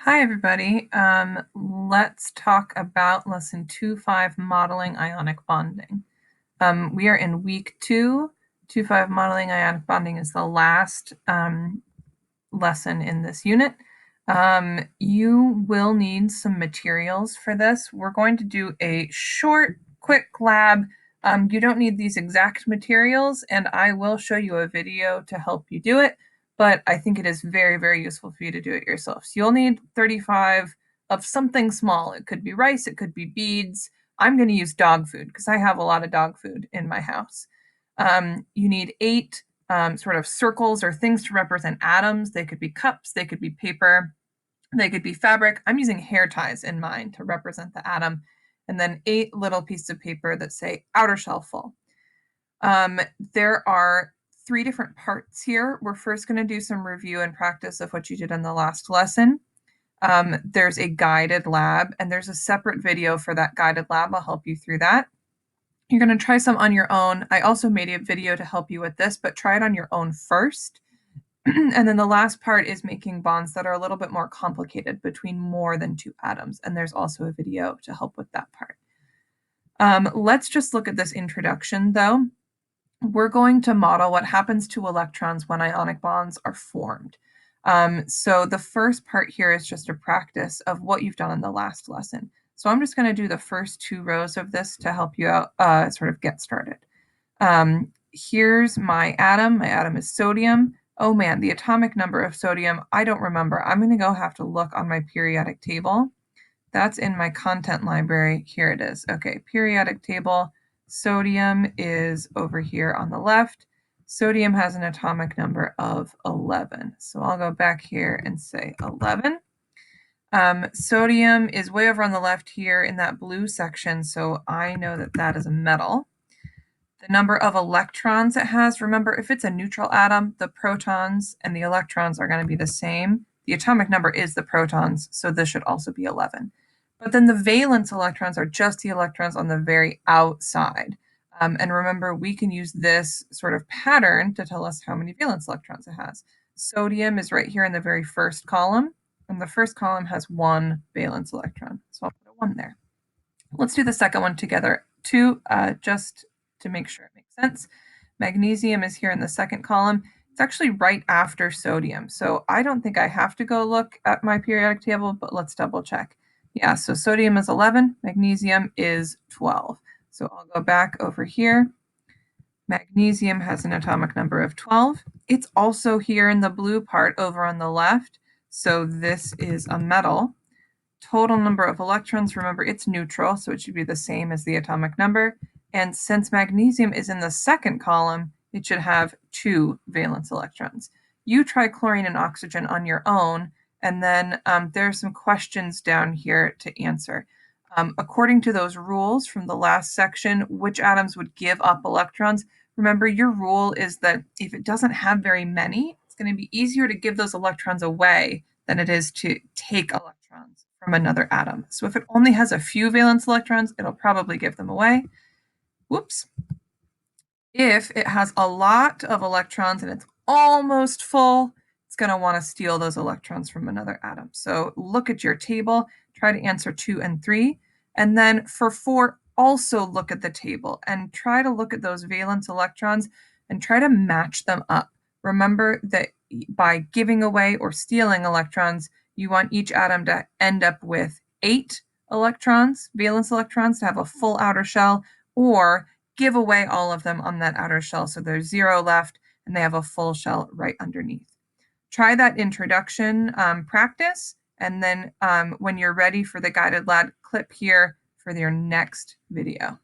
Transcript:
Hi, everybody. Let's talk about lesson 2.5, modeling ionic bonding. We are in week 2.5 modeling ionic bonding is the last lesson in this unit. You will need some materials for this. We're going to do a short, quick lab. You don't need these exact materials, and I will show you a video to help you do it, but I think it is very, very useful for you to do it yourself. So you'll need 35 of something small. It could be rice, it could be beads. I'm going to use dog food because I have a lot of dog food in my house. You need 8 sort of circles or things to represent atoms. They could be cups, they could be paper, they could be fabric. I'm using hair ties in mine to represent the atom. And then 8 little pieces of paper that say outer shell full. There are 3 different parts here. We're first going to do some review and practice of what you did in the last lesson. There's a guided lab, and there's a separate video for that guided lab. I'll help you through that. You're going to try some on your own. I also made a video to help you with this, but try it on your own first. And then the last part is making bonds that are a little bit more complicated between more than 2 atoms. And there's also a video to help with that part. Let's just look at this introduction, though. We're going to model what happens to electrons when ionic bonds are formed. So the first part here is just a practice of what you've done in the last lesson. So I'm just going to do the first 2 rows of this to help you out, sort of get started. Here's my atom. My atom is sodium. Oh man, the atomic number of sodium, I don't remember. I'm going to have to look on my periodic table. That's in my content library. Here it is. Okay, periodic table. Sodium is over here on the left. Sodium has an atomic number of 11. So I'll go back here and say 11. Sodium is way over on the left here in that blue section, so I know that that is a metal. The number of electrons it has, remember, if it's a neutral atom, the protons and the electrons are going to be the same. The atomic number is the protons, so this should also be 11. But then the valence electrons are just the electrons on the very outside. And remember, we can use this sort of pattern to tell us how many valence electrons it has. Sodium is right here in the very first column, and the first column has 1 valence electron. So I'll put a 1 there. Let's do the second one together, too, just to make sure it makes sense. Magnesium is here in the second column. It's actually right after sodium. So I don't think I have to go look at my periodic table, but let's double check. Yeah, so sodium is 11, magnesium is 12. So I'll go back over here. Magnesium has an atomic number of 12. It's also here in the blue part over on the left. So this is a metal. Total number of electrons, remember, it's neutral, so it should be the same as the atomic number. And since magnesium is in the second column, it should have 2 valence electrons. You try chlorine and oxygen on your own, and then there are some questions down here to answer. According to those rules from the last section, which atoms would give up electrons? Remember, your rule is that if it doesn't have very many, it's going to be easier to give those electrons away than it is to take electrons from another atom. So if it only has a few valence electrons, it'll probably give them away. Whoops. If it has a lot of electrons and it's almost full, it's going to want to steal those electrons from another atom. So look at your table, try to answer 2 and 3. And then for 4, also look at the table and try to look at those valence electrons and try to match them up. Remember that by giving away or stealing electrons, you want each atom to end up with 8 electrons, valence electrons, to have a full outer shell, or give away all of them on that outer shell so there's 0 left and they have a full shell right underneath. Try that introduction practice, and then when you're ready for the guided lab, clip here for your next video.